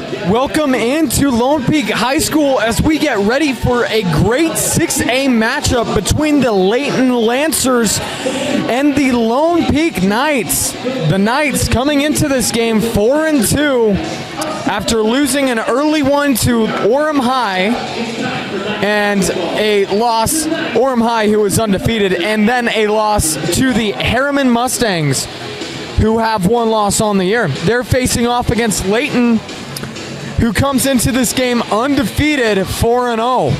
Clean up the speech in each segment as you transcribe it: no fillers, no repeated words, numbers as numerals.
Welcome into Lone Peak High School as we get ready for a great 6A matchup between the Layton Lancers and the Lone Peak Knights. The Knights coming into this game 4-2 after losing an early one to Orem High and a loss, Orem High who was undefeated, and then a loss to the Harriman Mustangs who have one loss on the year. They're facing off against Layton, who comes into this game undefeated 4-0.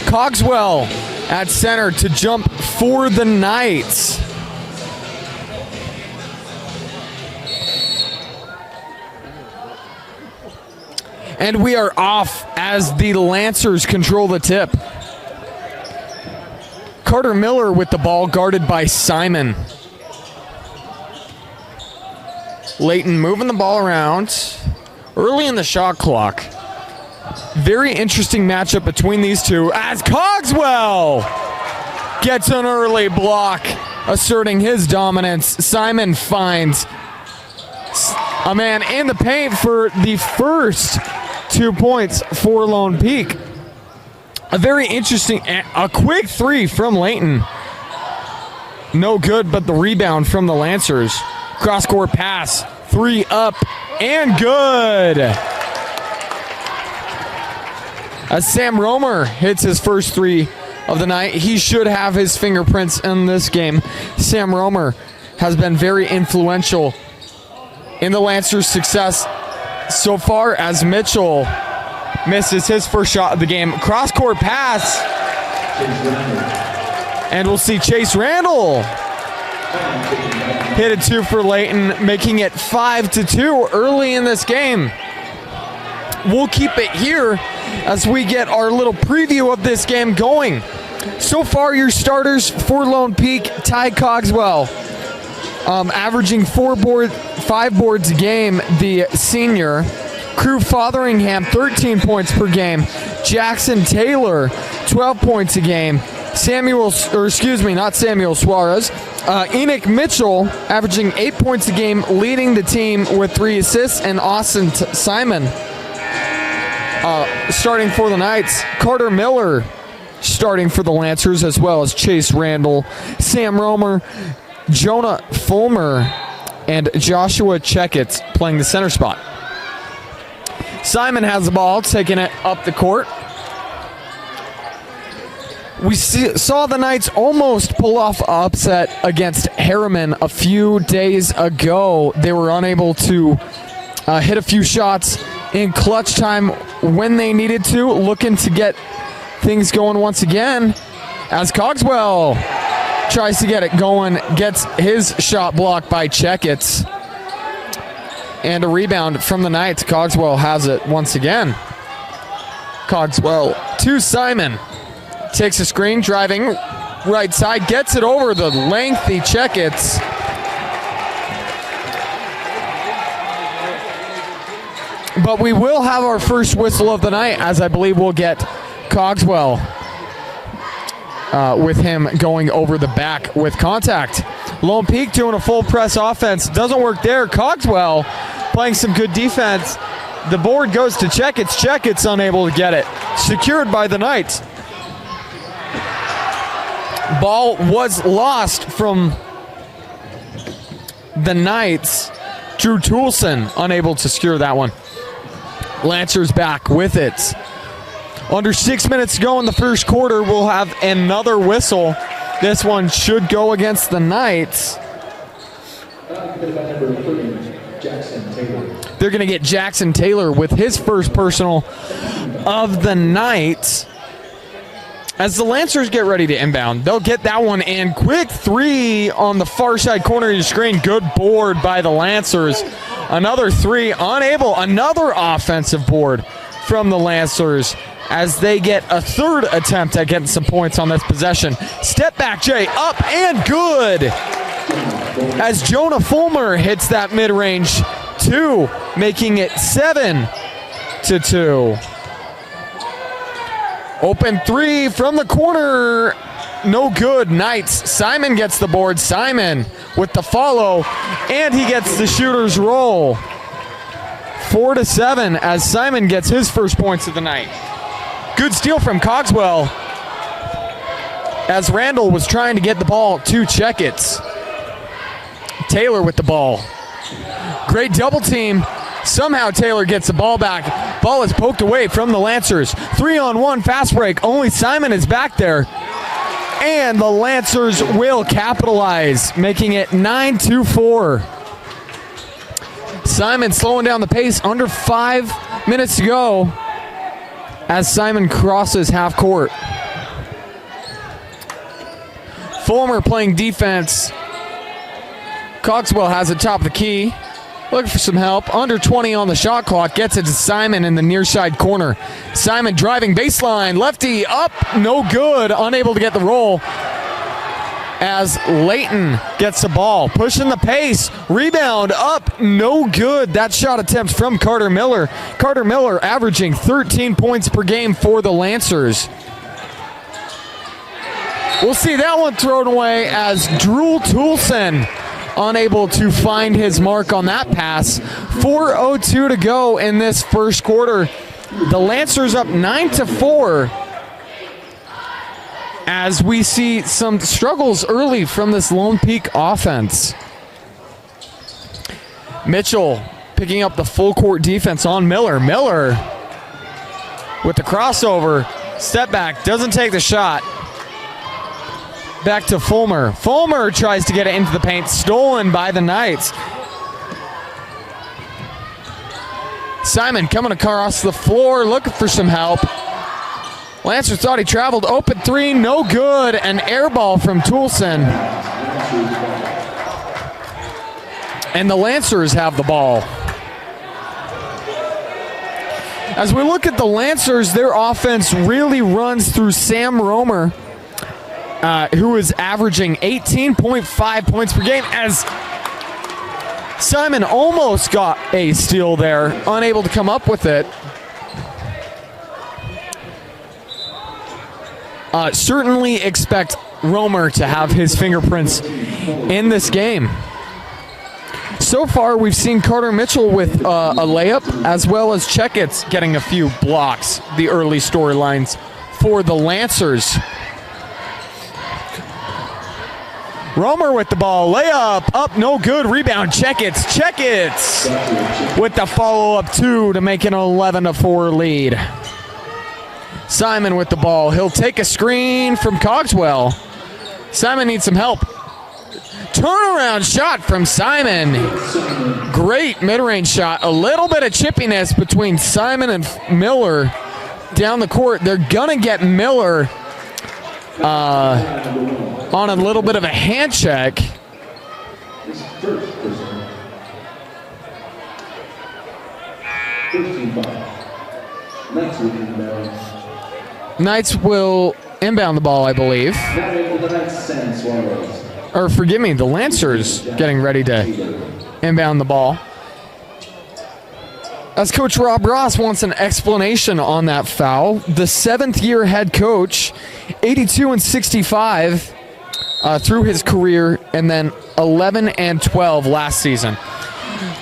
Cogswell at center to jump for the Knights. And we are off as the Lancers control the tip. Carter Miller with the ball, guarded by Simon. Layton moving the ball around early in the shot clock. Very interesting matchup between these two as Cogswell gets an early block, asserting his dominance. Simon finds a man in the paint for the first 2 points for Lone Peak. A very interesting, a quick three from Layton. No good, but the rebound from the Lancers. Cross-court pass, three up, and good. As Sam Romer hits his first three of the night, he should have his fingerprints in this game. Sam Romer has been very influential in the Lancers' success so far as Mitchell misses his first shot of the game. Cross-court pass. And we'll see Chase Randall hit a two for Layton, making it 5-2 early in this game. We'll keep it here as we get our little preview of this game going. So far, your starters for Lone Peak: Ty Cogswell, averaging 5 boards a game, the senior. Crew Fotheringham, 13 points per game. Jackson Taylor, 12 points a game. Not Samuel Suarez. Enoch Mitchell, averaging 8 points a game, leading the team with 3 assists. And Austin Simon, starting for the Knights. Carter Miller, starting for the Lancers, as well as Chase Randall, Sam Romer, Jonah Fulmer, and Joshua Checketts playing the center spot. Simon has the ball, taking it up the court. We saw the Knights almost pull off an upset against Harriman a few days ago. They were unable to hit a few shots in clutch time when they needed to, looking to get things going once again as Cogswell tries to get it going, gets his shot blocked by Checketts. And a rebound from the Knights. Cogswell has it once again. Cogswell to Simon. Takes a screen, driving right side, gets it over the lengthy Checketts. But we will have our first whistle of the night, as I believe we'll get Cogswell with him going over the back with contact. Lone Peak doing a full press offense. Doesn't work there. Cogswell playing some good defense. The board goes to Checketts. Checketts unable to get it. Secured by the Knights. Ball was lost from the Knights. Drew Toulson unable to secure that one. Lancers back with it. Under 6 minutes to go in the first quarter, we'll have another whistle. This one should go against the Knights. They're going to get Jackson Taylor with his first personal of the night. As the Lancers get ready to inbound, they'll get that one in. Quick three on the far side corner of your screen. Good board by the Lancers. Another three, unable. Another offensive board from the Lancers as they get a third attempt at getting some points on this possession. Step back, Jay, up and good. As Jonah Fulmer hits that mid-range two, making it 7-2. Open three from the corner. No good. Knights. Simon gets the board. Simon with the follow, and he gets the shooter's roll. 4-7 as Simon gets his first points of the night. Good steal from Cogswell as Randall was trying to get the ball to Checketts. Taylor with the ball. Great double team. Somehow Taylor gets the ball back. Ball is poked away from the Lancers. 3-on-1 fast break. Only Simon is back there. And the Lancers will capitalize, making it 9-4. Simon slowing down the pace. Under 5 minutes to go as Simon crosses half court. Fulmer playing defense. Cogswell has it top of the key. Looking for some help. Under 20 on the shot clock. Gets it to Simon in the near side corner. Simon driving baseline. Lefty up. No good. Unable to get the roll. As Layton gets the ball. Pushing the pace. Rebound up. No good. That shot attempt from Carter Miller. Carter Miller averaging 13 points per game for the Lancers. We'll see that one thrown away as Drew Toulson unable to find his mark on that pass. 4:02 to go in this first quarter. The Lancers up 9-4 as we see some struggles early from this Lone Peak offense. Mitchell picking up the full court defense on Miller. Miller with the crossover. Step back. Doesn't take the shot. Back to Fulmer. Fulmer tries to get it into the paint. Stolen by the Knights. Simon coming across the floor looking for some help. Lancers thought he traveled. Open three. No good. An air ball from Toulson. And the Lancers have the ball. As we look at the Lancers, their offense really runs through Sam Romer, who is averaging 18.5 points per game as Simon almost got a steal there, unable to come up with it. Certainly expect Romer to have his fingerprints in this game. So far, we've seen Carter Mitchell with a layup, as well as Checketts getting a few blocks, the early storylines for the Lancers. Romer with the ball. Layup. Up. No good. Rebound. Checketts. Checketts with the follow-up two to make an 11-4 lead. Simon with the ball. He'll take a screen from Cogswell. Simon needs some help. Turnaround shot from Simon. Great mid-range shot. A little bit of chippiness between Simon and Miller down the court. They're going to get Miller on a little bit of a hand check. Knights will inbound the ball, I believe. Or forgive me, the Lancers getting ready to inbound the ball. As Coach Rob Ross wants an explanation on that foul. The seventh-year head coach, 82-65 through his career, and then 11-12 last season.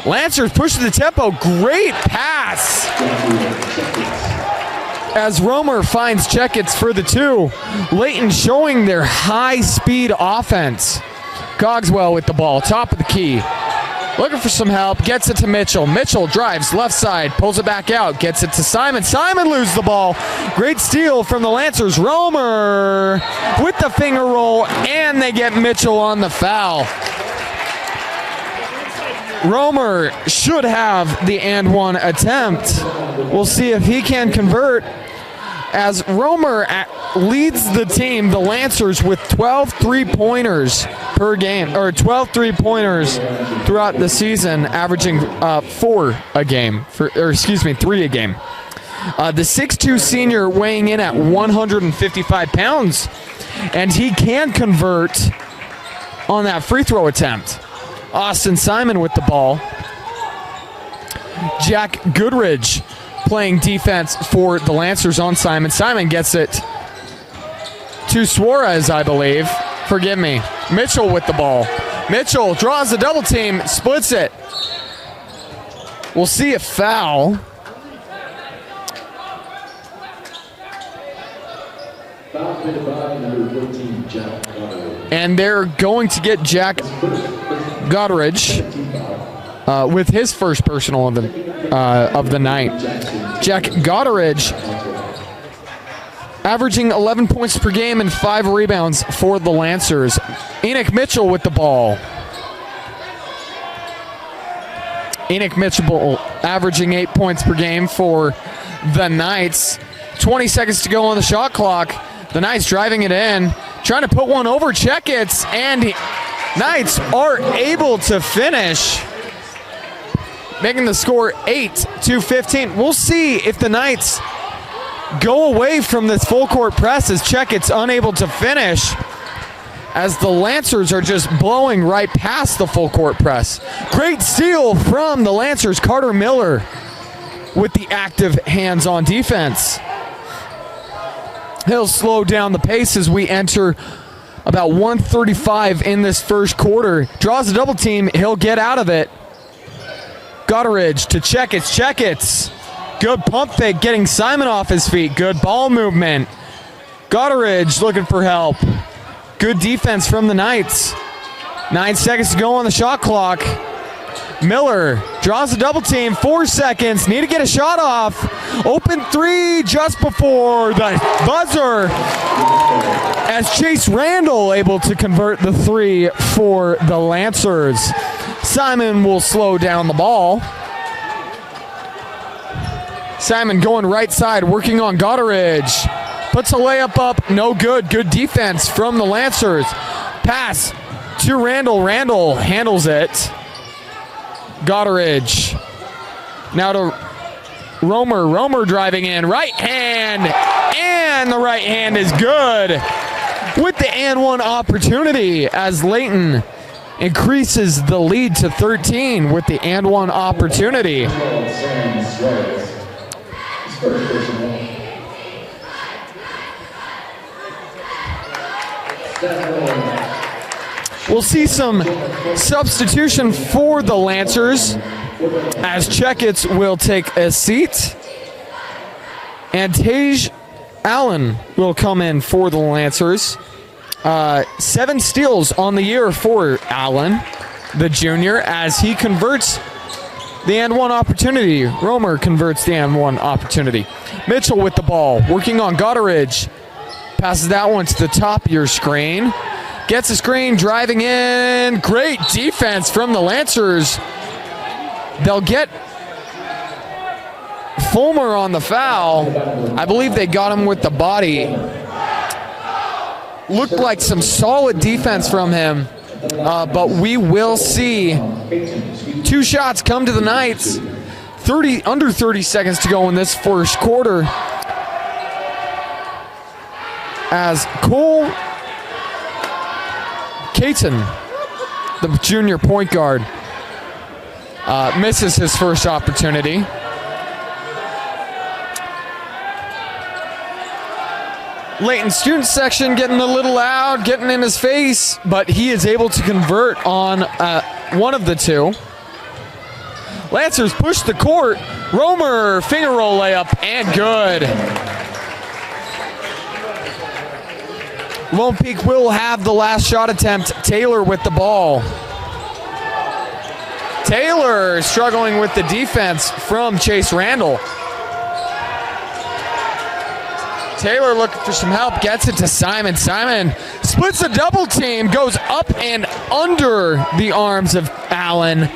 Lancers pushing the tempo. Great pass as Romer finds Checketts for the two. Layton showing their high-speed offense. Cogswell with the ball, top of the key. Looking for some help, gets it to Mitchell. Mitchell drives left side, pulls it back out, gets it to Simon. Simon loses the ball. Great steal from the Lancers. Romer with the finger roll, and they get Mitchell on the foul. Romer should have the and one attempt. We'll see if he can convert, as Romer leads the team, the Lancers, with 12 three-pointers per game, or 12 three-pointers throughout the season, averaging 3 a game. The 6'2 senior weighing in at 155 pounds, and he can convert on that free throw attempt. Austin Simon with the ball. Jack Goodridge playing defense for the Lancers on Simon. Simon gets it to Suarez, I believe. Forgive me. Mitchell with the ball. Mitchell draws the double team, splits it. We'll see a foul. And they're going to get Jack Goddard with his first personal of the night. Jack Goddard averaging 11 points per game and 5 rebounds for the Lancers. Enoch Mitchell with the ball. Enoch Mitchell averaging 8 points per game for the Knights. 20 seconds to go on the shot clock. The Knights driving it in, trying to put one over Checketts, and Knights are able to finish, making the score 8-15. We'll see if the Knights go away from this full court press as Checketts unable to finish, as the Lancers are just blowing right past the full court press. Great steal from the Lancers. Carter Miller with the active hands on defense. He'll slow down the pace as we enter about 1:35 in this first quarter. Draws a double team. He'll get out of it. Goddard to Checketts. Checketts. Good pump fake, getting Simon off his feet. Good ball movement. Goddard looking for help. Good defense from the Knights. 9 seconds to go on the shot clock. Miller draws a double team. 4 seconds. Need to get a shot off. Open three just before the buzzer, as Chase Randall able to convert the three for the Lancers. Simon will slow down the ball. Simon going right side, working on Goddard. Puts a layup up, no good. Good defense from the Lancers. Pass to Randall. Randall handles it. Goddard. Now to Romer. Romer driving in. Right hand. And the right hand is good. With the and one opportunity as Layton increases the lead to 13 with the and one opportunity. We'll see some substitution for the Lancers as Checketts will take a seat. And Tage Allen will come in for the Lancers. 7 steals on the year for Allen, the junior, as he converts the and one opportunity. Romer converts the and one opportunity. Mitchell with the ball, working on Goddard. Passes that one to the top of your screen. Gets a screen, driving in. Great defense from the Lancers. They'll get Fulmer on the foul. I believe they got him with the body. Looked like some solid defense from him, but we will see 2 shots come to the Knights. Under 30 seconds to go in this first quarter, as Cole Caton, the junior point guard, misses his first opportunity. Layton student section getting a little loud, getting in his face, but he is able to convert on one of the 2. Lancers push the court. Romer, finger roll layup, and good. Lone Peak will have the last shot attempt. Taylor with the ball. Taylor struggling with the defense from Chase Randall. Taylor looking for some help, gets it to Simon. Simon splits a double team, goes up and under the arms of Allen,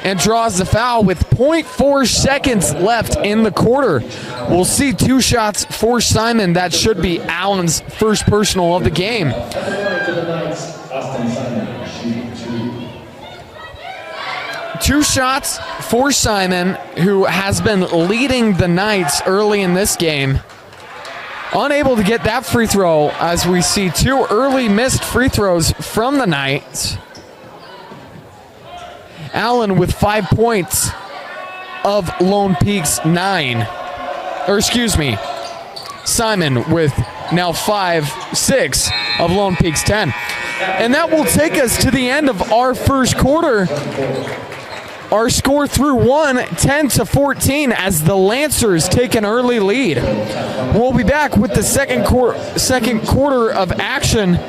and draws the foul with 0.4 seconds left in the quarter. We'll see 2 shots for Simon. That should be Allen's first personal of the game. 2 shots for Simon, who has been leading the Knights early in this game. Unable to get that free throw as we see 2 early missed free throws from the Knights. Allen with 5 points of Lone Peak's 9. Or excuse me, Simon with now 5-6 of Lone Peak's 10. And that will take us to the end of our first quarter Our score through one, 10-14, as the Lancers take an early lead. We'll be back with the second quarter of action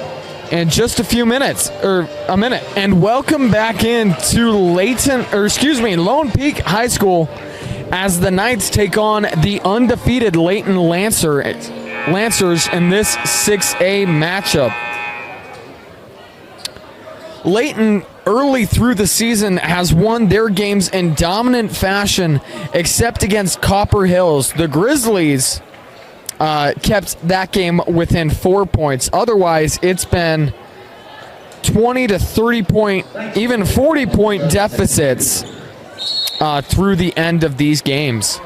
in just a few minutes, or a minute. And welcome back into Lone Peak High School as the Knights take on the undefeated Layton Lancers in this 6A matchup. Layton, early through the season, has won their games in dominant fashion, except against Copper Hills. The Grizzlies kept that game within 4 points. Otherwise, it's been 20 to 30 point, even 40 point deficits through the end of these games.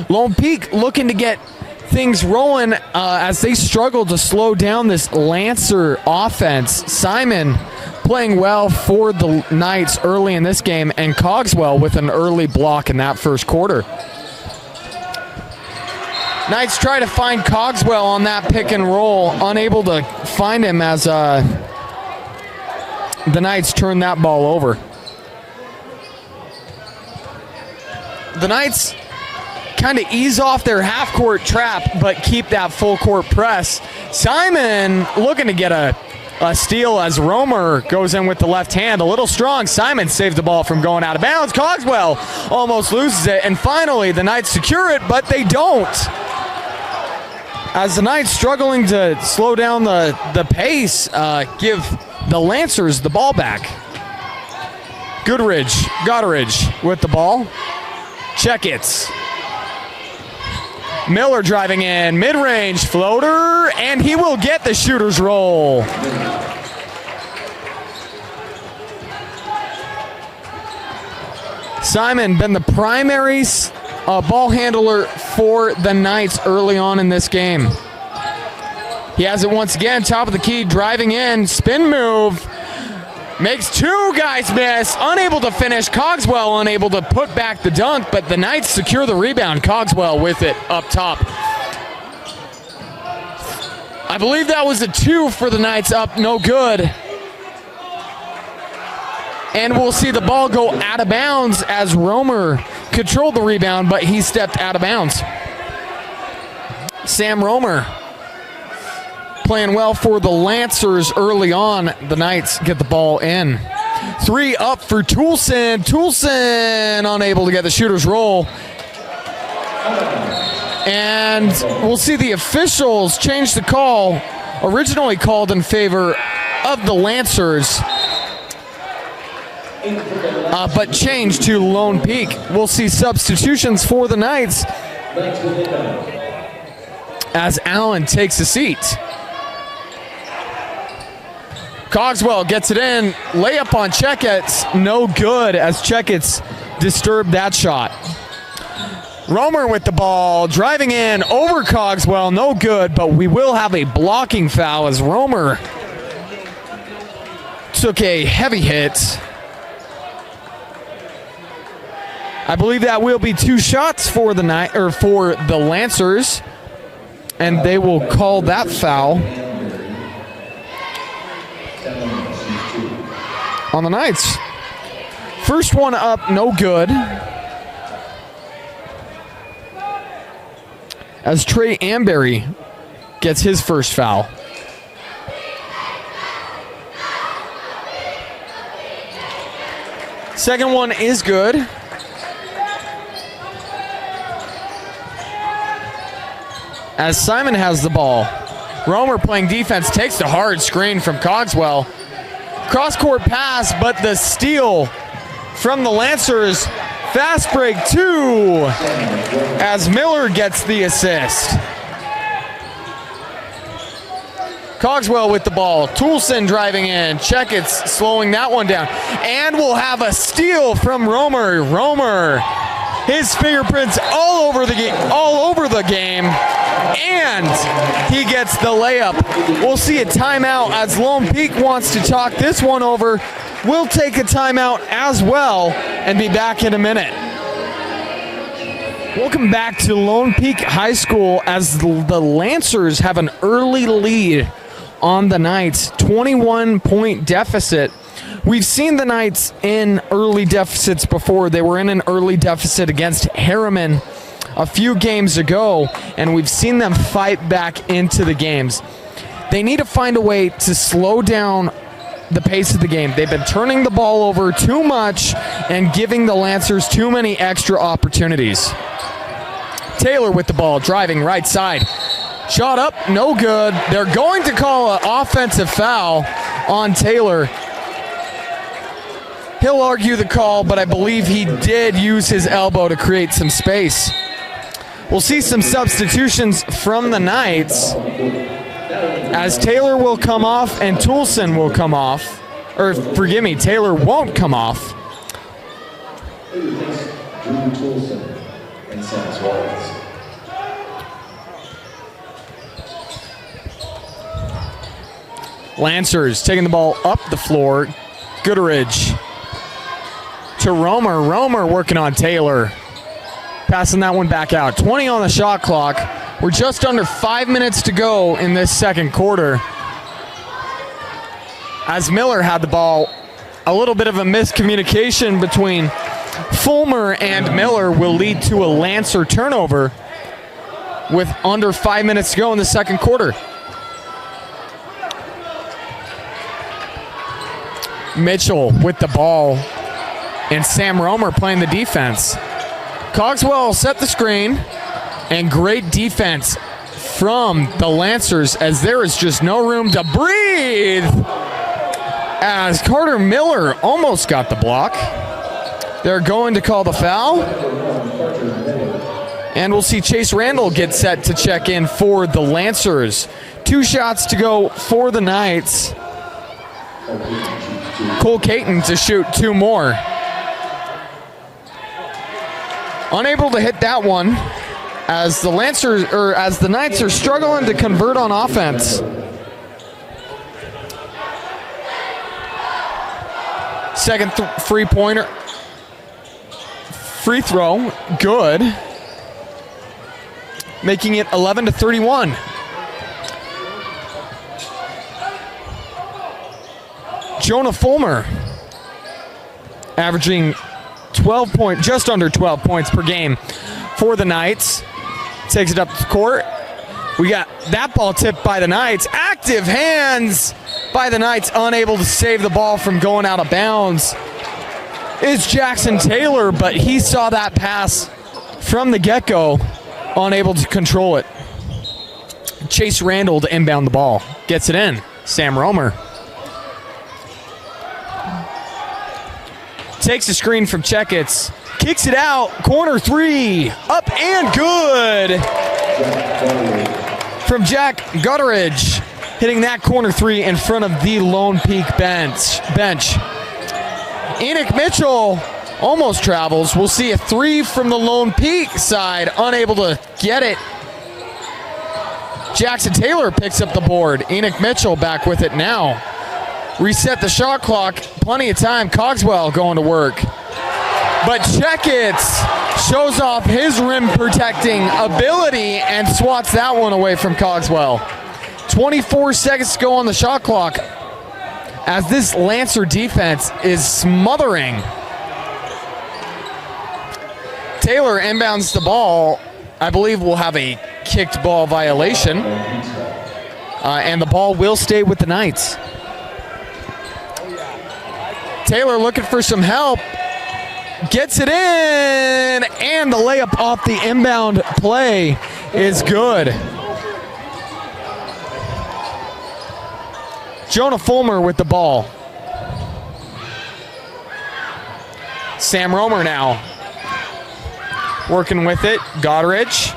Lone Peak looking to get things rolling as they struggle to slow down this Lancer offense. Simon playing well for the Knights early in this game, and Cogswell with an early block in that first quarter. Knights try to find Cogswell on that pick and roll, unable to find him as the Knights turn that ball over. The Knights kind of ease off their half-court trap, but keep that full-court press. Simon looking to get a steal as Romer goes in with the left hand. A little strong. Simon saves the ball from going out of bounds. Cogswell almost loses it. And finally, the Knights secure it, but they don't. As the Knights struggling to slow down the pace, give the Lancers the ball back. Gotteridge with the ball. Check it. Miller driving in, mid-range floater, and he will get the shooter's roll. Simon been the primary ball handler for the Knights early on in this game. He has it once again, top of the key, driving in, spin move. Makes two guys miss, unable to finish. Cogswell unable to put back the dunk, but the Knights secure the rebound. Cogswell with it up top. I believe that was a 2 for the Knights, up no good. And we'll see the ball go out of bounds as Romer controlled the rebound, but he stepped out of bounds. Sam Romer playing well for the Lancers early on. The Knights get the ball in. 3 up for Toulson. Toulson unable to get the shooter's roll. And we'll see the officials change the call. Originally called in favor of the Lancers, but changed to Lone Peak. We'll see substitutions for the Knights as Allen takes a seat. Cogswell gets it in, layup on Checketts, no good as Checketts disturbed that shot. Romer with the ball, driving in over Cogswell, no good, but we will have a blocking foul as Romer took a heavy hit. I believe that will be 2 shots for the Lancers, and they will call that foul on the Knights. First one up, no good. As Trey Amberry gets his first foul. Second one is good. As Simon has the ball. Romer playing defense, takes the hard screen from Cogswell. Cross-court pass, but the steal from the Lancers. Fast break 2 as Miller gets the assist. Cogswell with the ball. Toulson driving in. Checketts slowing that one down. And we'll have a steal from Romer. Romer, his fingerprints all over the game. And he gets the layup. We'll see a timeout as Lone Peak wants to talk this one over. We'll take a timeout as well and be back in a minute. Welcome back to Lone Peak High School as the Lancers have an early lead on the Knights. 21-point deficit We've seen the Knights in early deficits before. They were in an early deficit against Harriman a few games ago, and we've seen them fight back into the games. They need to find a way to slow down the pace of the game. They've been turning the ball over too much and giving the Lancers too many extra opportunities. Taylor with the ball, driving right side. Shot up, no good. They're going to call an offensive foul on Taylor. He'll argue the call, but I believe he did use his elbow to create some space. We'll see some substitutions from the Knights as Taylor will come off and Toulson will come off. Or forgive me, Taylor won't come off. Lancers taking the ball up the floor. Gooderidge to Romer. Romer working on Taylor. Passing that one back out. 20 on the shot clock. We're just under 5 minutes to go in this second quarter. As Miller had the ball, a little bit of a miscommunication between Fulmer and Miller will lead to a Lancer turnover with under 5 minutes to go in the second quarter. Mitchell with the ball and Sam Romer playing the defense. Cogswell set the screen and great defense from the Lancers as there is just no room to breathe as Carter Miller almost got the block. They're going to call the foul. And we'll see Chase Randall get set to check in for the Lancers. 2 shots to go for the Knights. Cole Caton to shoot 2 more. Unable to hit that one as the Lancers, or as the Knights are struggling to convert on offense. Second free throw, good. Making it 11-31. Jonah Fulmer averaging just under 12 points per game for the Knights. Takes it up the court. We got that ball tipped by the Knights. Active hands by the Knights, unable to save the ball from going out of bounds. It's Jackson Taylor, but he saw that pass from the get-go, unable to control it. Chase Randall to inbound the ball. Gets it in. Sam Romer. Takes a screen from Checketts. Kicks it out. Corner 3. Up and good. From Jack Gooderidge. Hitting that corner 3 in front of the Lone Peak bench. Enoch Mitchell almost travels. We'll see a 3 from the Lone Peak side. Unable to get it. Jackson Taylor picks up the board. Enoch Mitchell back with it now. Reset the shot clock. Plenty of time. Cogswell going to work. But Checketts shows off his rim protecting ability and swats that one away from Cogswell. 24 seconds to go on the shot clock as this Lancer defense is smothering. Taylor inbounds the ball. I believe we'll have a kicked ball violation. And the ball will stay with the Knights. Taylor looking for some help. Gets it in, and the layup off the inbound play is good. Jonah Fulmer with the ball. Sam Romer now working with it. Gooderidge.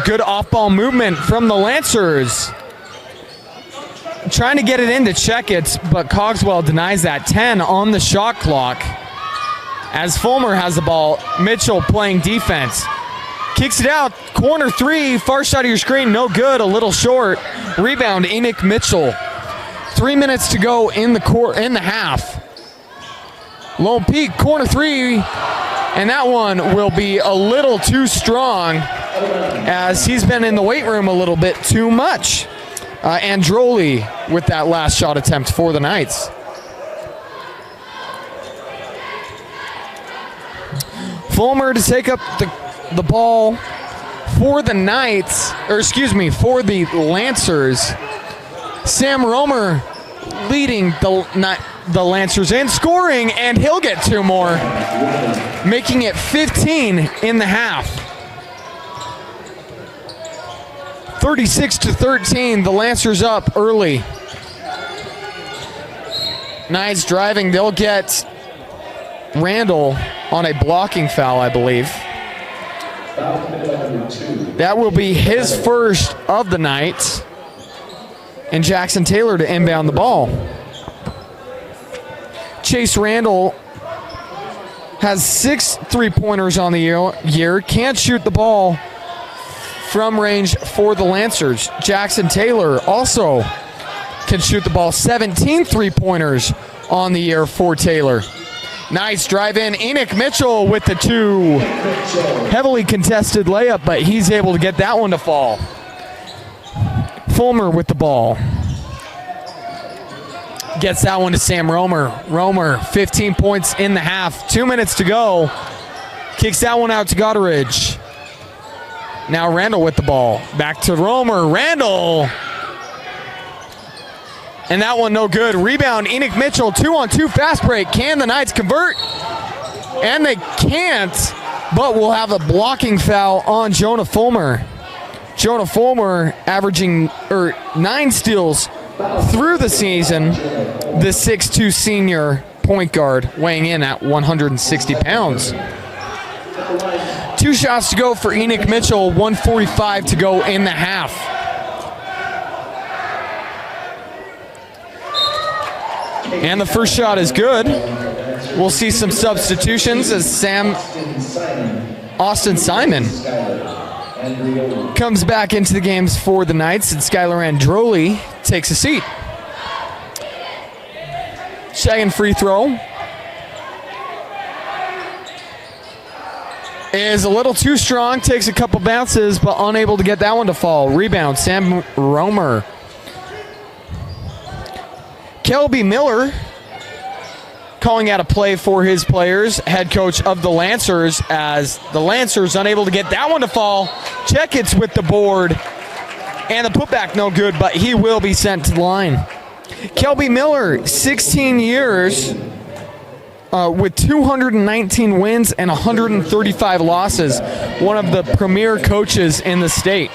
Good off-ball movement from the Lancers. Trying to get it into Checketts, but Cogswell denies that. 10 on the shot clock. As Fulmer has the ball, Mitchell playing defense. Kicks it out, corner 3, far side of your screen, no good, a little short. Rebound, Enoch Mitchell. 3 minutes to go in the half. Lone Peak, corner 3, and that one will be a little too strong as he's been in the weight room a little bit too much. Androli with that last shot attempt for the Knights. Fulmer to take up the ball for the Knights, for the Lancers. Sam Romer leading the Lancers in scoring, and he'll get 2 more, making it 15 in the half. 36-13, the Lancers up early. Knights driving, they'll get Randall on a blocking foul, I believe. That will be his first of the night. And Jackson Taylor to inbound the ball. Chase Randall has 6 3-pointers on the year. Can't shoot the ball from range for the Lancers. Jackson Taylor also can shoot the ball. 17 3-pointers on the year for Taylor. Nice drive in. Enoch Mitchell with the 2. Heavily contested layup, but he's able to get that one to fall. Fulmer with the ball. Gets that one to Sam Romer. Romer, 15 points in the half. 2 minutes to go. Kicks that one out to Gotteridge. Now Randall with the ball. Back to Romer. Randall. And that one no good. Rebound, Enoch Mitchell. 2-on-2 fast break. Can the Knights convert? And they can't, but we'll have a blocking foul on Jonah Fulmer. Jonah Fulmer averaging 9 steals through the season. The 6'2 senior point guard weighing in at 160 pounds. 2 shots to go for Enoch Mitchell, 1:45 to go in the half. And the first shot is good. We'll see some substitutions as Austin Simon comes back into the games for the Knights, and Skylar Androli takes a seat. Second free throw is a little too strong, takes a couple bounces, but unable to get that one to fall. Rebound, Sam Romer. Kelby Miller calling out a play for his players, head coach of the Lancers, as the Lancers unable to get that one to fall. Checkits with the board, and the putback no good, but he will be sent to the line. Kelby Miller, 16 years with 219 wins and 135 losses, one of the premier coaches in the state.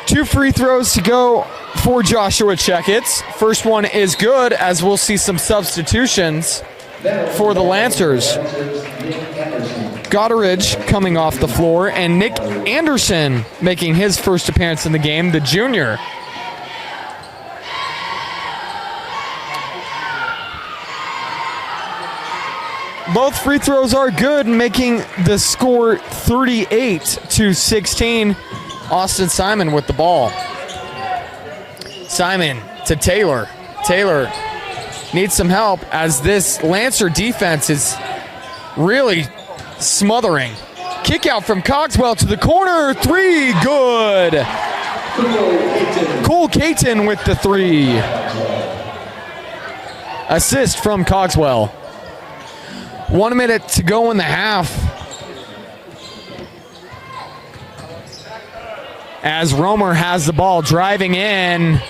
2 free throws to go for Joshua Checkits. First one is good, as we'll see some substitutions for the Lancers. Gotteridge coming off the floor, and Nick Anderson making his first appearance in the game, the junior. Both free throws are good, making the score 38-16. Austin Simon with the ball. Simon to Taylor. Taylor needs some help, as this Lancer defense is really smothering. Kick out from Cogswell to the corner. 3, good. Cole Caton with the 3. Assist from Cogswell. 1 minute to go in the half, as Romer has the ball, driving in.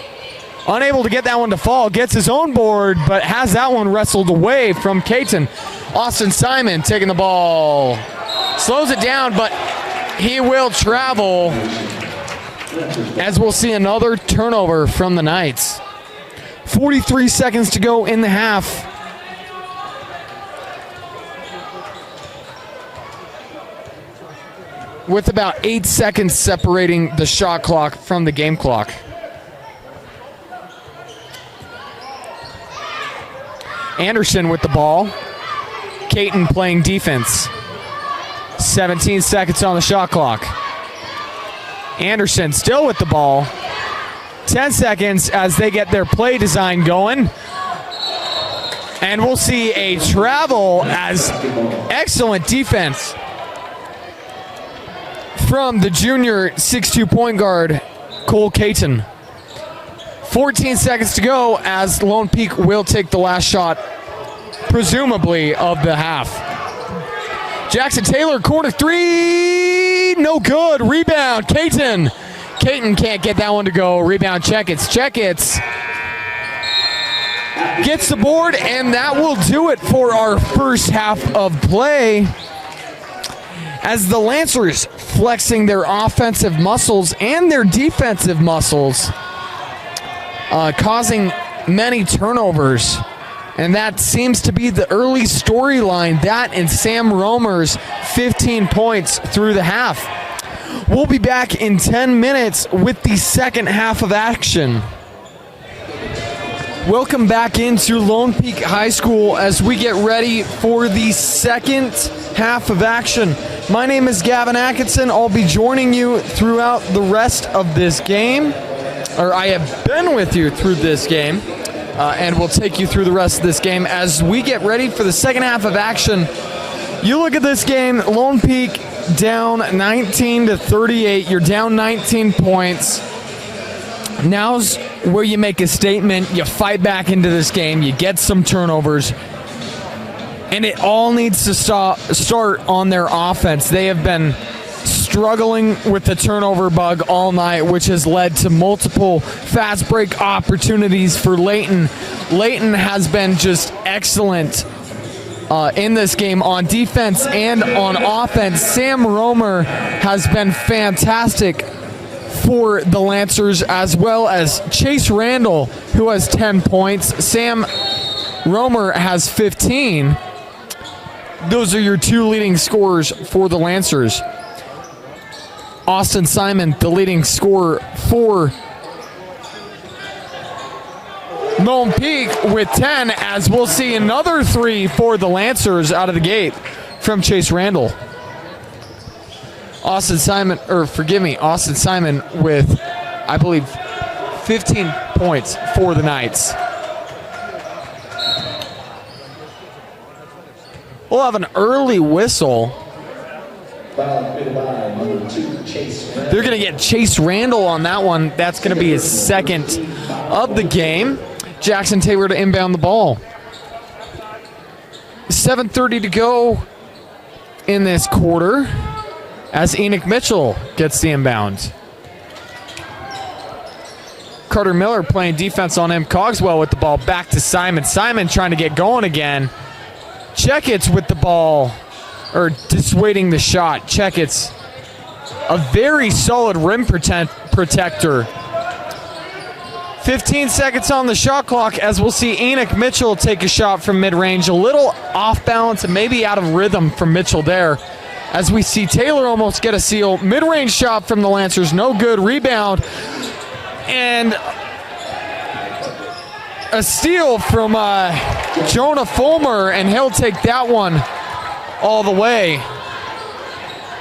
Unable to get that one to fall. Gets his own board, but has that one wrestled away from Caton. Austin Simon taking the ball. Slows it down, but he will travel, as we'll see another turnover from the Knights. 43 seconds to go in the half. With about 8 seconds separating the shot clock from the game clock. Anderson with the ball. Caton playing defense. 17 seconds on the shot clock. Anderson still with the ball. 10 seconds as they get their play design going. And we'll see a travel, as excellent defense from the junior 6'2 point guard, Cole Caton. 14 seconds to go, as Lone Peak will take the last shot, presumably of the half. Jackson Taylor, corner three, no good. Rebound, Layton. Layton can't get that one to go. Rebound, Checkets. Checkets gets the board, and that will do it for our first half of play. As the Lancers flexing their offensive muscles and their defensive muscles, causing many turnovers. And that seems to be the early storyline, that and Sam Romer's 15 points through the half. We'll be back in 10 minutes with the second half of action. Welcome back into Lone Peak High School as we get ready for the second half of action. My name is Gavin Atkinson. I'll be joining you throughout the rest of this game, or I have been with you through this game, and we'll take you through the rest of this game as we get ready for the second half of action. You look at this game, Lone Peak down 19-38. You're down 19 points. Now's where you make a statement. You fight back into this game. You get some turnovers. And it all needs to start on their offense. They have been struggling with the turnover bug all night, which has led to multiple fast break opportunities for Layton. Layton has been just excellent in this game on defense and on offense. Sam Romer has been fantastic for the Lancers, as well as Chase Randall, who has 10 points. Sam Romer has 15. Those are your two leading scorers for the Lancers. Austin Simon, the leading scorer for Lone Peak with 10, as we'll see another three for the Lancers out of the gate from Chase Randall. Austin Simon with, I believe, 15 points for the Knights. We'll have an early whistle. They're going to get Chase Randall on that one. That's going to be his second of the game. Jackson Taylor to inbound the ball. 7:30 to go in this quarter as Enoch Mitchell gets the inbound. Carter Miller playing defense on him. Cogswell with the ball back to Simon. Simon trying to get going again. Checkets with the ball, or dissuading the shot. Checkets, a very solid rim protector. 15 seconds on the shot clock as we'll see Enoch Mitchell take a shot from mid-range. A little off balance and maybe out of rhythm from Mitchell there. As we see Taylor almost get a steal. Mid-range shot from the Lancers, no good. Rebound. And a steal from Jonah Fulmer, and he'll take that one all the way.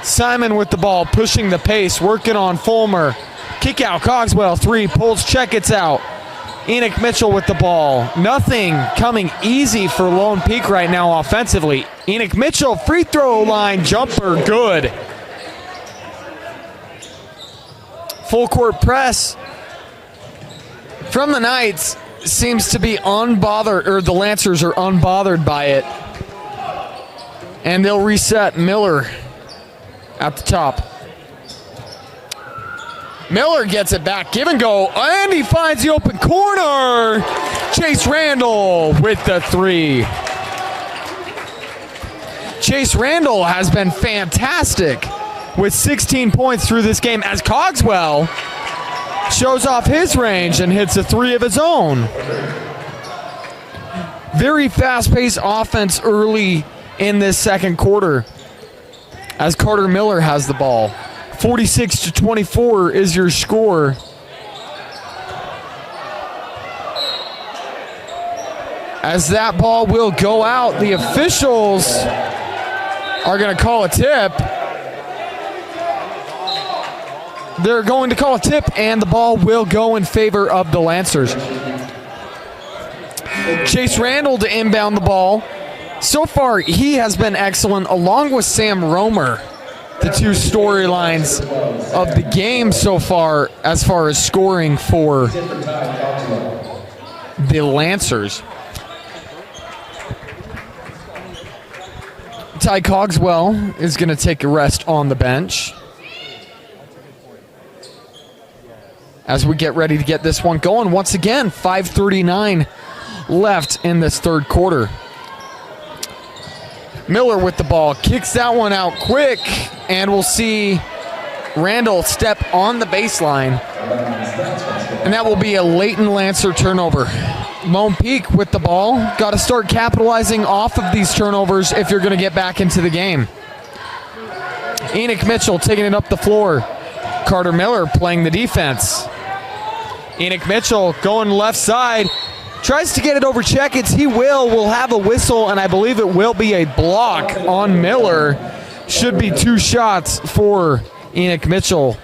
Simon with the ball, pushing the pace, working on Fulmer. Kick out, Cogswell, three, pulls Checkets out. Enoch Mitchell with the ball. Nothing coming easy for Lone Peak right now offensively. Enoch Mitchell, free throw line jumper, good. Full court press from the Knights seems to be unbothered, or the Lancers are unbothered by it. And they'll reset Miller at the top. Miller gets it back, give and go, and he finds the open corner. Chase Randall with the three. Chase Randall has been fantastic with 16 points through this game as Cogswell shows off his range and hits a three of his own. Very fast-paced offense early in this second quarter as Carter Miller has the ball. 46-24 is your score. As that ball will go out, the officials are going to call a tip. They're going to call a tip, and the ball will go in favor of the Lancers. Chase Randall to inbound the ball. So far, he has been excellent, along with Sam Romer. The two storylines of the game so far as scoring for the Lancers. Ty Cogswell is going to take a rest on the bench as we get ready to get this one going. Once again, 5:39 left in this third quarter. Miller with the ball, kicks that one out quick, and we'll see Randall step on the baseline, and that will be a Layton Lancer turnover. Lone Peak with the ball. Got to start capitalizing off of these turnovers if you're going to get back into the game. Enoch Mitchell taking it up the floor. Carter Miller playing the defense. Enoch Mitchell going left side. Tries to get it over Checkets. He will. We'll have a whistle, and I believe it will be a block on Miller. Should be 2 shots for Enoch Mitchell.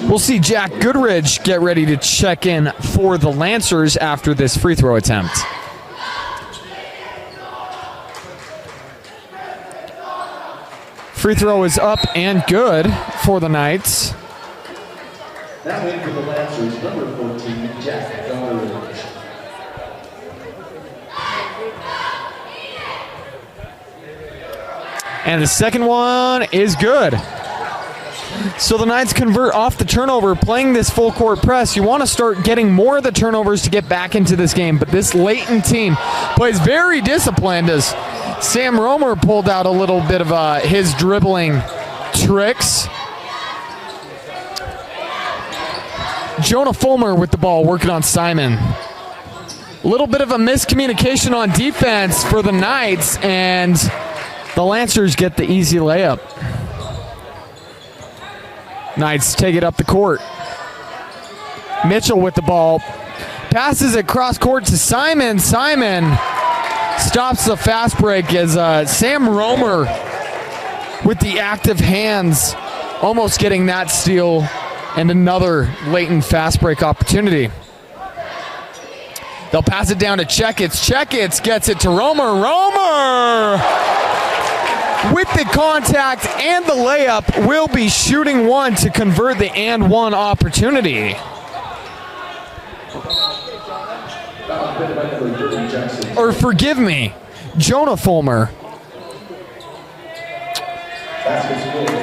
We'll see Jack Goodridge get ready to check in for the Lancers after this free throw attempt. Free throw is up and good for the Knights. Now in for the Lancers, number 14, Jack Goodridge. And the second one is good. So the Knights convert off the turnover, playing this full court press. You want to start getting more of the turnovers to get back into this game, but this Layton team plays very disciplined as Sam Romer pulled out a little bit of his dribbling tricks. Jonah Fulmer with the ball, working on Simon. A little bit of a miscommunication on defense for the Knights, and the Lancers get the easy layup. Knights take it up the court. Mitchell with the ball. Passes it cross court to Simon. Simon stops the fast break as Sam Romer with the active hands, almost getting that steal and another Layton fast break opportunity. They'll pass it down to Checkets. Checkets gets it to Romer. Romer with the contact and the layup will be shooting one to convert the and one opportunity. Or forgive me, Jonah Fulmer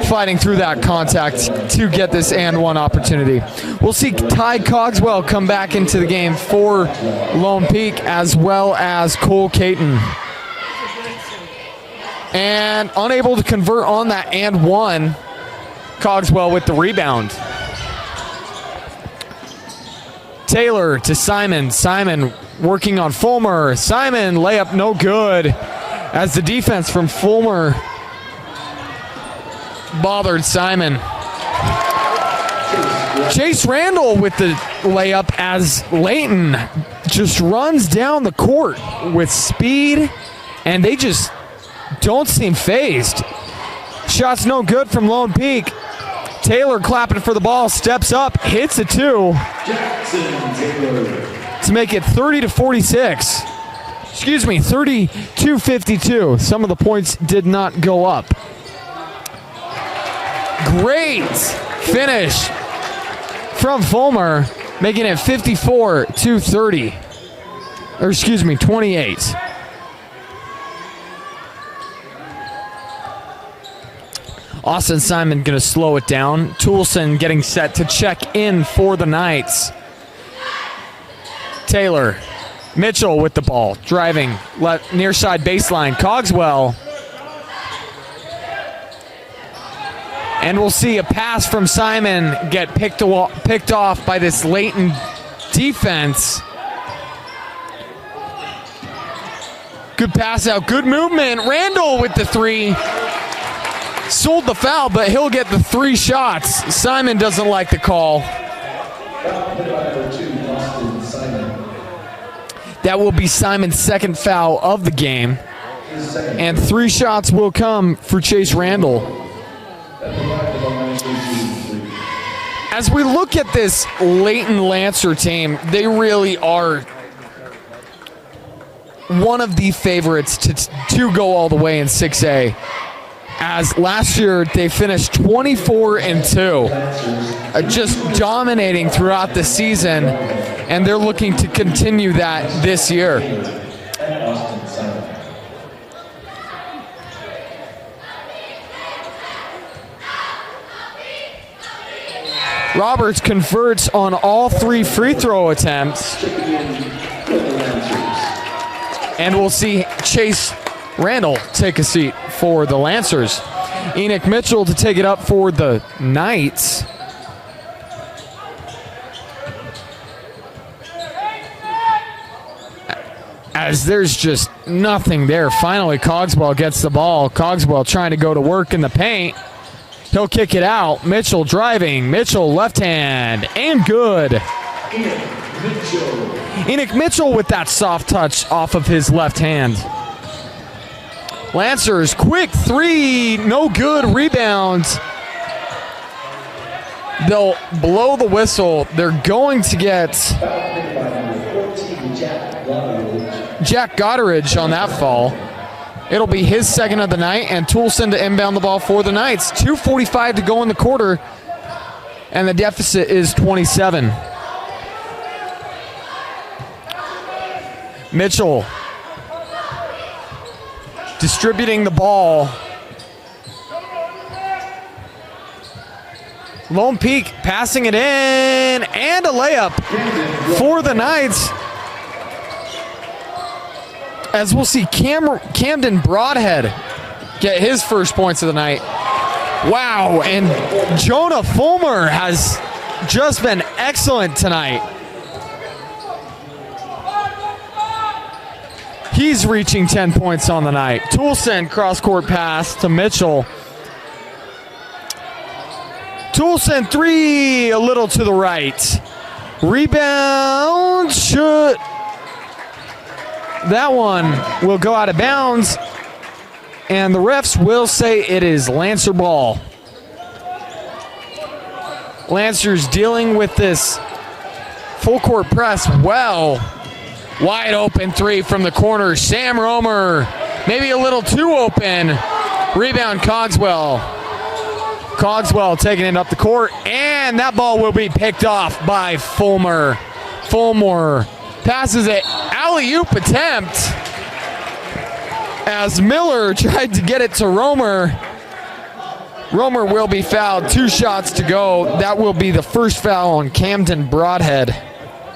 fighting through that contact to get this and one opportunity. We'll see Ty Cogswell come back into the game for Lone Peak, as well as Cole Caton. And unable to convert on that and one. Cogswell with the rebound. Taylor to Simon. Simon working on Fulmer. Simon layup no good as the defense from Fulmer bothered Simon. Chase Randall with the layup as Layton just runs down the court with speed, and they just don't seem phased. Shot's no good from Lone Peak. Taylor clapping for the ball, steps up, hits a 2 to make it 30-46. Excuse me, 32-52. Some of the points did not go up. Great finish from Fulmer, making it 54-30. Or excuse me, 28. Austin Simon going to slow it down. Toulson getting set to check in for the Knights. Taylor. Mitchell with the ball. Driving near side baseline. Cogswell. And we'll see a pass from Simon get picked off by this Layton defense. Good pass out. Good movement. Randall with the 3. Sold the foul, but he'll get the 3 shots. Simon doesn't like the call. That will be Simon's second foul of the game. And 3 shots will come for Chase Randall. As we look at this Layton Lancer team, they really are one of the favorites to go all the way in 6A. As last year they finished 24-2, just dominating throughout the season, and they're looking to continue that this year. Roberts converts on all 3 free throw attempts. And we'll see Chase Randall take a seat for the Lancers. Enoch Mitchell to take it up for the Knights. As there's just nothing there. Finally, Cogswell gets the ball. Cogswell trying to go to work in the paint. He'll kick it out. Mitchell driving. Mitchell left hand. And good. Enoch Mitchell with that soft touch off of his left hand. Lancers, quick 3. No good. Rebound. They'll blow the whistle. They're going to get Jack Goddard on that fall. It'll be his second of the night, and Toulson to inbound the ball for the Knights. 2:45 to go in the quarter, and the deficit is 27. Mitchell distributing the ball. Lone Peak passing it in, and a layup for the Knights. As we'll see Camden Broadhead get his first points of the night. Wow, and Jonah Fulmer has just been excellent tonight. He's reaching 10 points on the night. Toulson cross-court pass to Mitchell. Toulson 3, a little to the right. Rebound, shoot. That one will go out of bounds, and the refs will say it is Lancer ball. Lancers dealing with this full court press well. Wide open 3 from the corner. Sam Romer, maybe a little too open. Rebound Cogswell. Cogswell taking it up the court, and that ball will be picked off by Fulmer. Fulmer passes it, alley-oop attempt, as Miller tried to get it to Romer. Romer will be fouled, 2 shots to go. That will be the first foul on Camden Broadhead,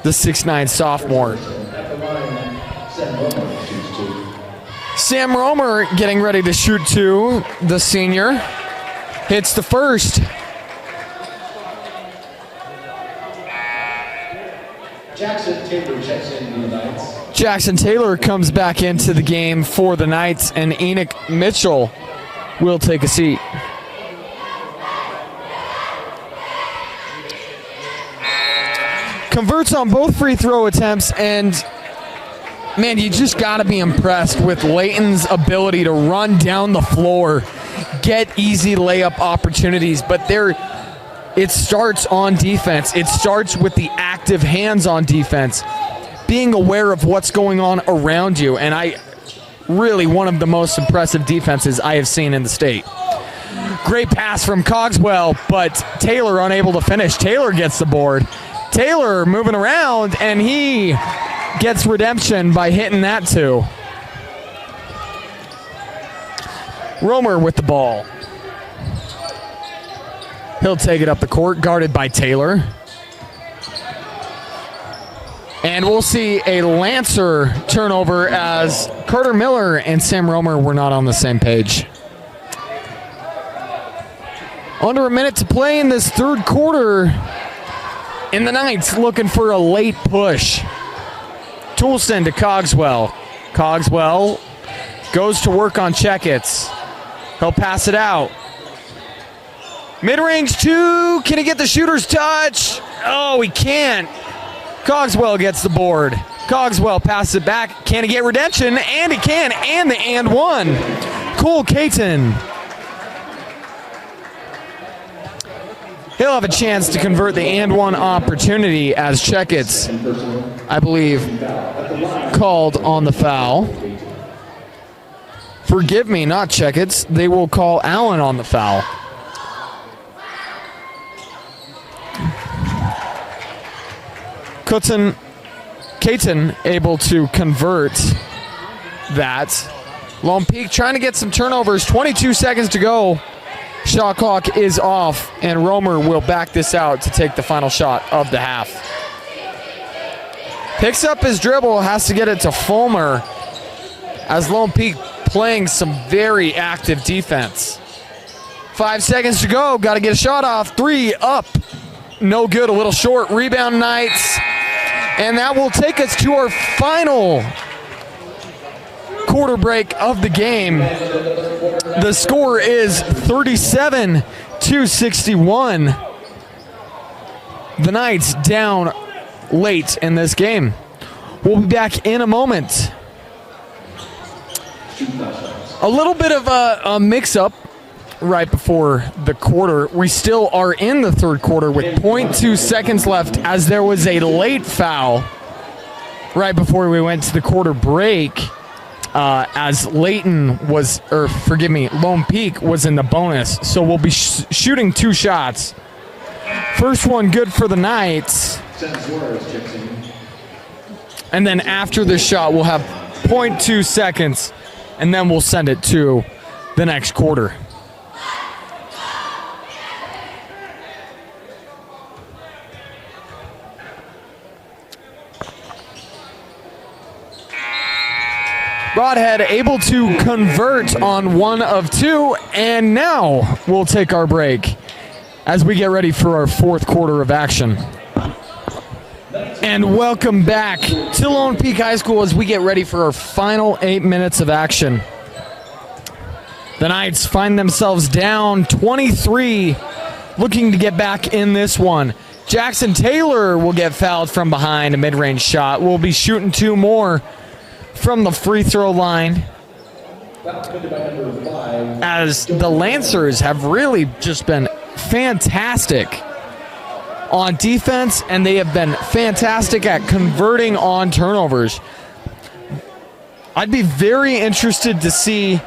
the 6'9" sophomore. Sam Romer getting ready to shoot 2, the senior. Hits the first. Jackson Taylor checks in for the Knights. Jackson Taylor comes back into the game for the Knights, and Enoch Mitchell will take a seat. Converts on both free throw attempts, and man, you just got to be impressed with Layton's ability to run down the floor, get easy layup opportunities, but it starts on defense. It starts with the active hands on defense, being aware of what's going on around you, and really one of the most impressive defenses I have seen in the state. Great pass from Cogswell, but Taylor unable to finish. Taylor gets the board. Taylor moving around, and he gets redemption by hitting that too. Romer with the ball. He'll take it up the court, guarded by Taylor. And we'll see a Lancer turnover as Carter Miller and Sam Romer were not on the same page. Under a minute to play in this third quarter, and the Knights looking for a late push. Toulson to Cogswell. Cogswell goes to work on Checkets. He'll pass it out. Mid-range 2, can he get the shooter's touch? Oh, he can't. Cogswell gets the board. Cogswell passes it back. Can he get redemption? And he can, and the and one. Cole Caton. He'll have a chance to convert the and one opportunity as Checkets, I believe, called on the foul. Forgive me, not Checkets. They will call Allen on the foul. Caton able to convert that. Lone Peak trying to get some turnovers. 22 seconds to go Shot clock is off, and Romer will back this out to take the final shot of the half. Picks up his dribble, has to get it to Fulmer, as Lone Peak playing some very active defense. 5 seconds to go, got to get a shot off. 3 up, no good, a little short. Rebound Knights, and that will take us to our final quarter break of the game. The score is 37-61. The Knights down late in this game. We'll be back in a moment. A little bit of a mix-up right before the quarter. We still are in the third quarter with 0.2 seconds left, as there was a late foul right before we went to the quarter break, as Layton was, or forgive me, Lone Peak was in the bonus. So we'll be shooting 2 shots. First one good for the Knights. And then after this shot, we'll have 0.2 seconds, and then we'll send it to the next quarter. Broadhead able to convert on 1 of 2, and now we'll take our break as we get ready for our fourth quarter of action. And welcome back to Lone Peak High School as we get ready for our final 8 minutes of action. The Knights find themselves down 23, looking to get back in this one. Jackson Taylor will get fouled from behind, a mid-range shot. We'll be shooting 2 more from the free throw line, as the Lancers have really just been fantastic on defense, and they have been fantastic at converting on turnovers. I'd be very interested to see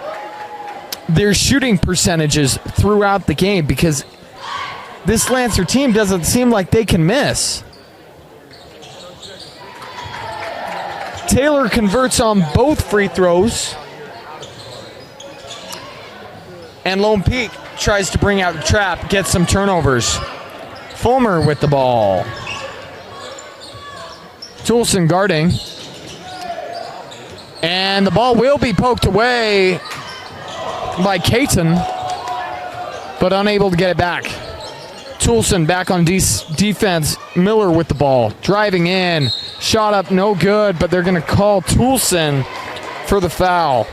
their shooting percentages throughout the game, because this Lancer team doesn't seem like they can miss. Taylor converts on both free throws, and Lone Peak tries to bring out the trap, get some turnovers. Fulmer with the ball. Toulson guarding. And the ball will be poked away by Caton, but unable to get it back. Toulson back on defense. Miller with the ball, driving in. Shot up, no good, but they're going to call Toulson for the foul.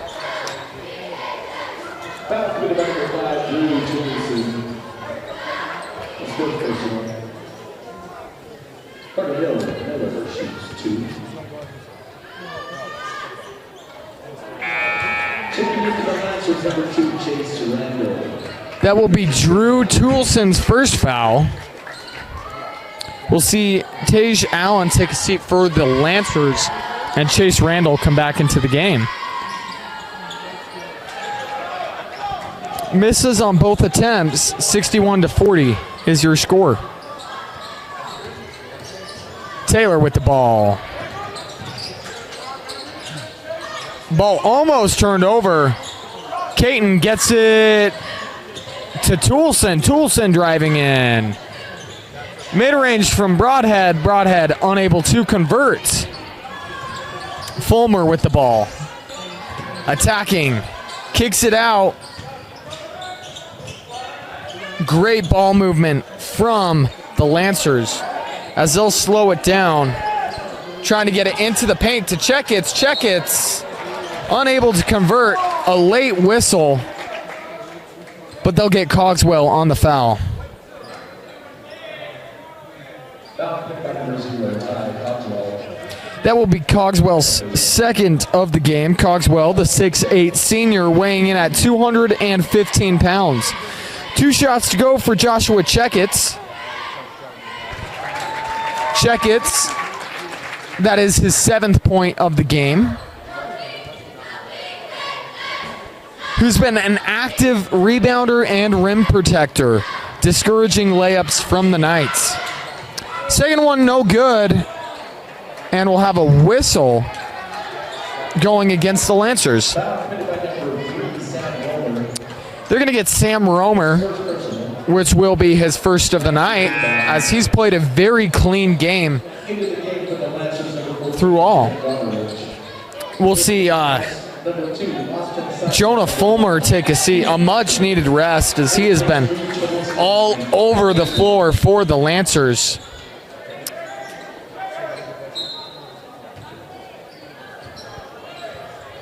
That will be Drew Toulson's first foul. We'll see Tage Allen take a seat for the Lancers, and Chase Randall come back into the game. Misses on both attempts. 61-40 is your score. Taylor with the ball. Ball almost turned over. Caton gets it to Toulson. Toulson driving in. Mid-range from Broadhead. Broadhead unable to convert. Fulmer with the ball. Attacking. Kicks it out. Great ball movement from the Lancers as they'll slow it down. Trying to get it into the paint to Checkits. Checkits unable to convert. A late whistle, but they'll get Cogswell on the foul. That will be Cogswell's second of the game. Cogswell, the 6'8 senior, weighing in at 215 pounds. 2 shots to go for Joshua Checkits. Checkits, that is his 7th point of the game. Who's been an active rebounder and rim protector, discouraging layups from the Knights. Second one, no good, and we'll have a whistle going against the Lancers. They're going to get Sam Romer, which will be his first of the night, as he's played a very clean game through all. We'll see Jonah Fulmer take a much-needed rest, as he has been all over the floor for the Lancers.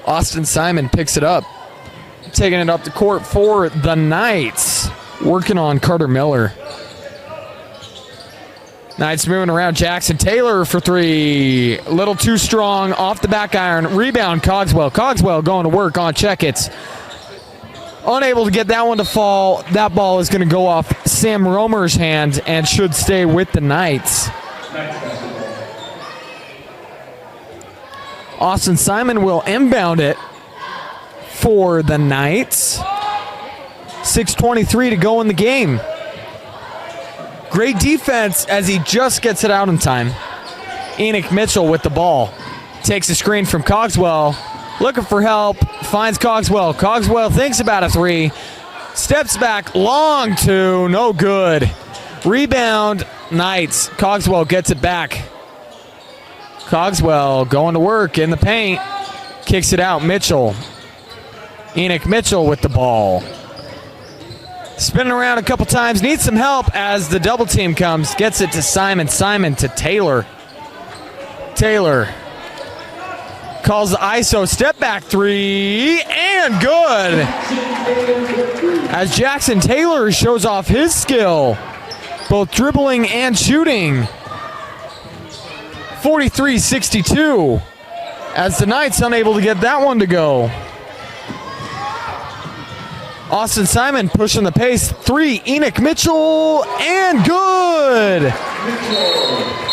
Austin Simon picks it up, taking it up the court for the Knights, working on Carter Miller. Knights moving around. Jackson Taylor for three. A little too strong. Off the back iron. Rebound, Cogswell. Cogswell going to work on Checkets. Unable to get that one to fall. That ball is going to go off Sam Romer's hand and should stay with the Knights. Austin Simon will inbound it for the Knights. 6:23 to go in the game. Great defense as he just gets it out in time. Enoch Mitchell with the ball. Takes a screen from Cogswell. Looking for help. Finds Cogswell. Cogswell thinks about a three. Steps back. Long two. No good. Rebound. Knights. Cogswell gets it back. Cogswell going to work in the paint. Kicks it out. Mitchell. Enoch Mitchell with the ball. Spinning around a couple times. Needs some help as the double team comes. Gets it to Simon. Simon to Taylor. Taylor calls the ISO. Step back three. And good. As Jackson Taylor shows off his skill. Both dribbling and shooting. 43-62. As the Knights unable to get that one to go. Austin Simon pushing the pace. Three, Enoch Mitchell, and good.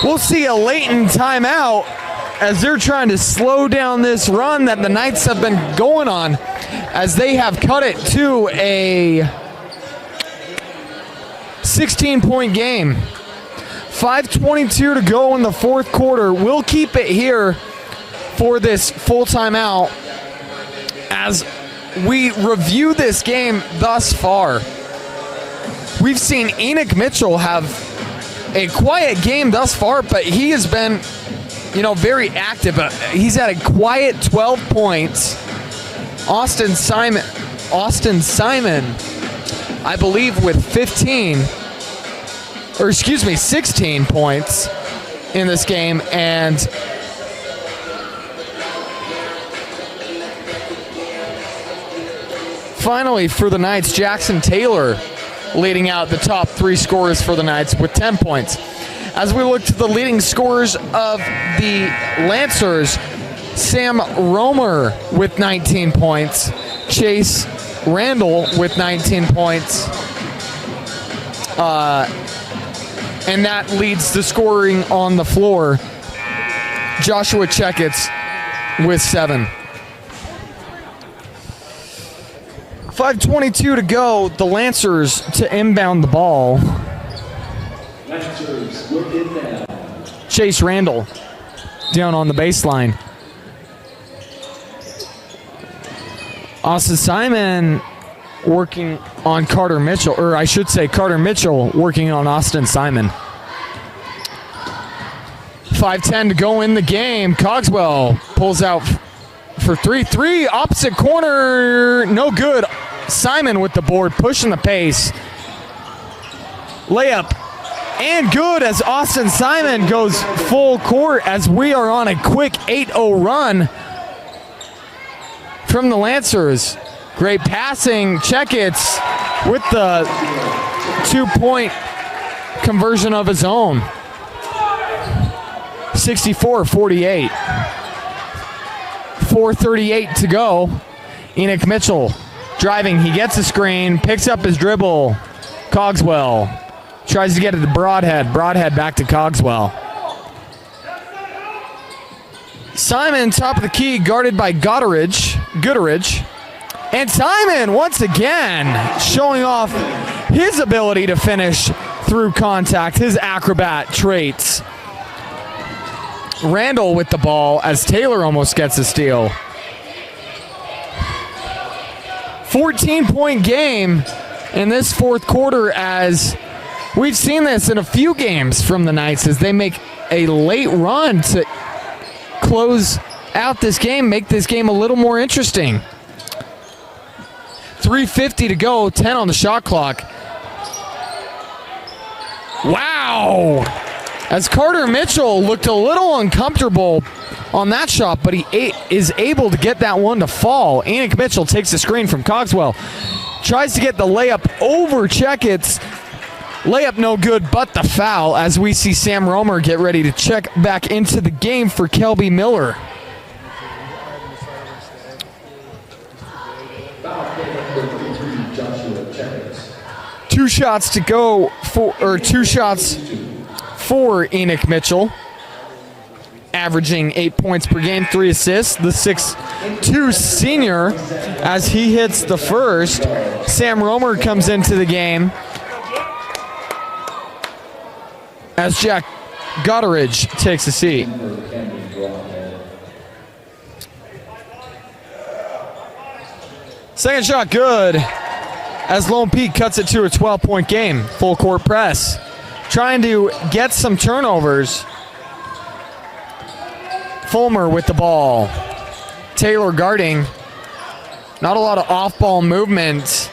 We'll see a Layton timeout as they're trying to slow down this run that the Knights have been going on, as they have cut it to a 16-point game. 5:22 to go in the fourth quarter. We'll keep it here for this full timeout as we review this game thus far. We've seen Enoch Mitchell have a quiet game thus far, but he has been, very active. He's had a quiet 12 points. Austin Simon, I believe, with 16 points in this game, and finally, for the Knights, Jackson Taylor leading out the top three scorers for the Knights with 10 points. As we look to the leading scorers of the Lancers, Sam Romer with 19 points, Chase Randall with 19 points, and that leads the scoring on the floor. Joshua Checkets with 7. 5:22 to go. The Lancers to inbound the ball. Lancers will inbound. Chase Randall down on the baseline. Austin Simon working on Carter Mitchell, or I should say Carter Mitchell working on Austin Simon. 5:10 to go in the game. Cogswell pulls out for 3. Opposite corner, no good. Simon with the board, pushing the pace. Layup, and good as Austin Simon goes full court as we are on a quick 8-0 run from the Lancers. Great passing. Checkets with the 2-point conversion of his own. 64-48. 4:38 to go. Enoch Mitchell driving. He gets a screen, picks up his dribble. Cogswell tries to get it to Broadhead. Broadhead back to Cogswell. Simon, top of the key, guarded by Gooderidge. And Simon, once again, showing off his ability to finish through contact, his acrobat traits. Randall with the ball as Taylor almost gets a steal. 14-point game in this fourth quarter, as we've seen this in a few games from the Knights as they make a late run to close out this game, make this game a little more interesting. 3:50 to go, 10 on the shot clock. Wow! As Carter Mitchell looked a little uncomfortable on that shot, but he is able to get that one to fall. Enoch Mitchell takes the screen from Cogswell. Tries to get the layup over Checketts. Layup no good, but the foul, as we see Sam Romer get ready to check back into the game for Kelby Miller. Two shots to go for, or 2 shots for Enoch Mitchell, averaging 8 points per game, 3 assists. The 6'2" senior, as he hits the first. Sam Romer comes into the game as Jack Gutteridge takes a seat. Second shot good, as Lone Peak cuts it to a 12-point game. Full court press, trying to get some turnovers. Fulmer with the ball. Taylor guarding. Not a lot of off-ball movement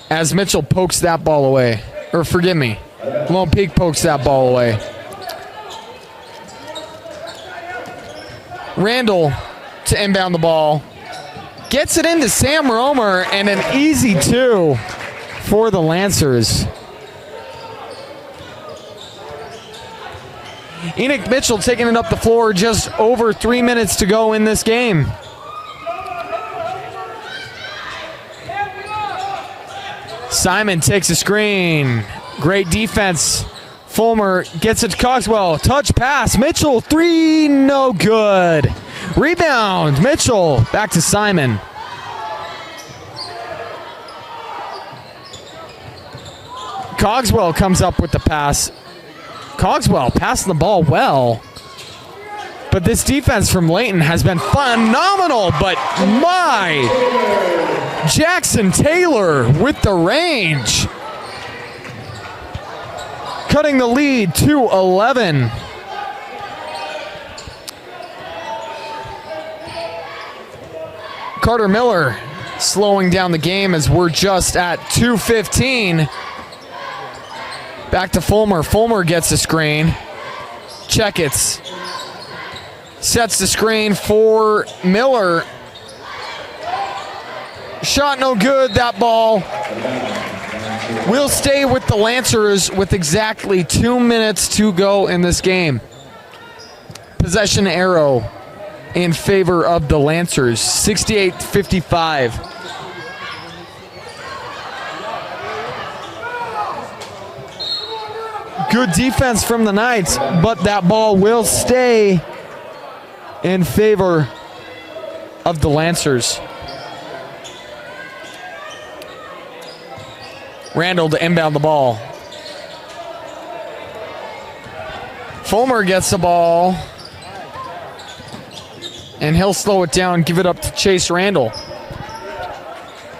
as Mitchell pokes that ball away. Or forgive me, Lone Peak pokes that ball away. Randall to inbound the ball. Gets it into Sam Romer, and an easy 2 for the Lancers. Enoch Mitchell taking it up the floor, just over 3 minutes to go in this game. Simon takes a screen. Great defense. Fulmer gets it to Cogswell. Touch pass. Mitchell, 3, no good. Rebound. Mitchell, back to Simon. Cogswell comes up with the pass. Cogswell passing the ball well. But this defense from Layton has been phenomenal. But my, Jackson Taylor with the range. Cutting the lead to 11. Carter Miller slowing down the game as we're just at 2:15. Back to Fulmer. Fulmer gets the screen. Checketts sets the screen for Miller. Shot no good. That ball will stay with the Lancers with exactly 2 minutes to go in this game. Possession arrow in favor of the Lancers, 68-55. Good defense from the Knights, but that ball will stay in favor of the Lancers. Randall to inbound the ball. Fulmer gets the ball, and he'll slow it down, give it up to Chase Randall.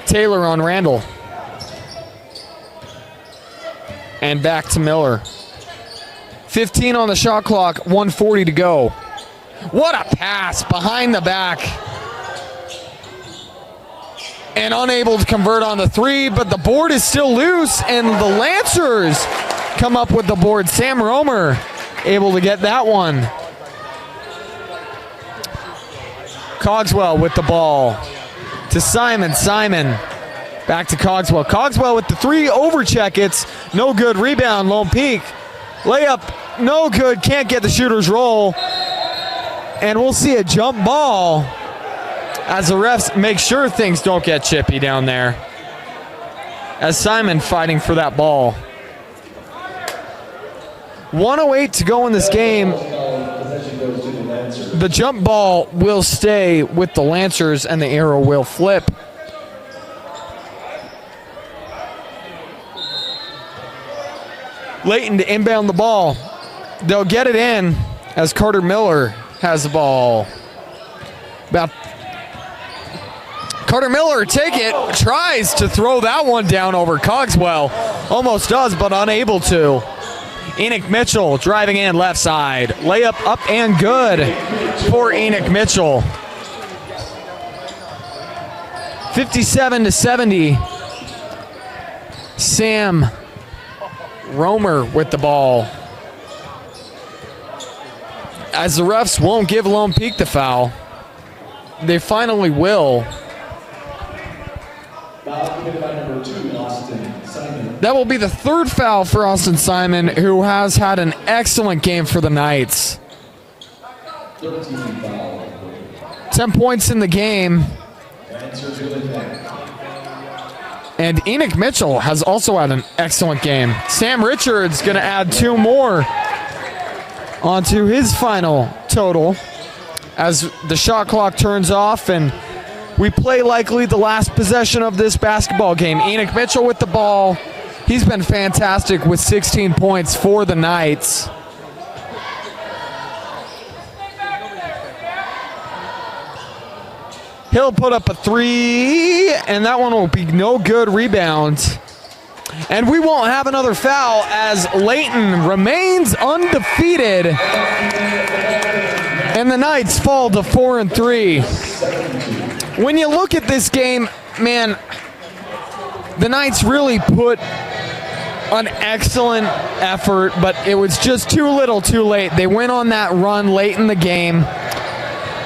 Taylor on Randall. And back to Miller. 15 on the shot clock, 1:40 to go. What a pass behind the back. And unable to convert on the 3, but the board is still loose, and the Lancers come up with the board. Sam Romer able to get that one. Cogswell with the ball to Simon. Simon back to Cogswell. Cogswell with the 3 over Checketts. No good. Rebound, Lone Peak. Layup, no good. Can't get the shooter's roll. And we'll see a jump ball as the refs make sure things don't get chippy down there. As Simon fighting for that ball. 1:08 to go in this game. The jump ball will stay with the Lancers, and the arrow will flip. Layton to inbound the ball. They'll get it in as Carter Miller has the ball. About Carter Miller, take it, tries to throw that one down over Cogswell. Almost does, but unable to. Enoch Mitchell driving in left side. Layup up and good for Enoch Mitchell. 57-70. Sam Romer with the ball. As the refs won't give Lone Peak the foul, they finally will. Foul committed by number 2, Austin Simon. That will be the third foul for Austin Simon, who has had an excellent game for the Knights. 13 foul. 10 points in the game. Lancers with it back. And Enoch Mitchell has also had an excellent game. Sam Richards going to add 2 more onto his final total as the shot clock turns off and we play likely the last possession of this basketball game. Enoch Mitchell with the ball. He's been fantastic with 16 points for the Knights. He'll put up a 3, and that one will be no good. Rebound. And we won't have another foul as Layton remains undefeated. And the Knights fall to 4-3. When you look at this game, man, the Knights really put an excellent effort, but it was just too little too late. They went on that run late in the game.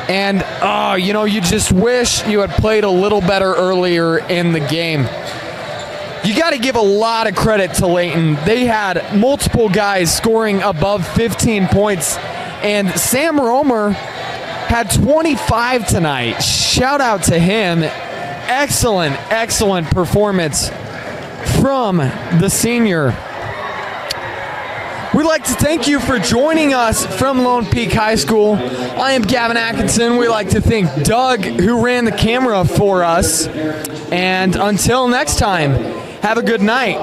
And, you just wish you had played a little better earlier in the game. You got to give a lot of credit to Layton. They had multiple guys scoring above 15 points, and Sam Romer had 25 tonight. Shout out to him. Excellent, excellent performance from the senior. We'd like to thank you for joining us from Lone Peak High School. I am Gavin Atkinson. We'd like to thank Doug, who ran the camera for us. And until next time, have a good night.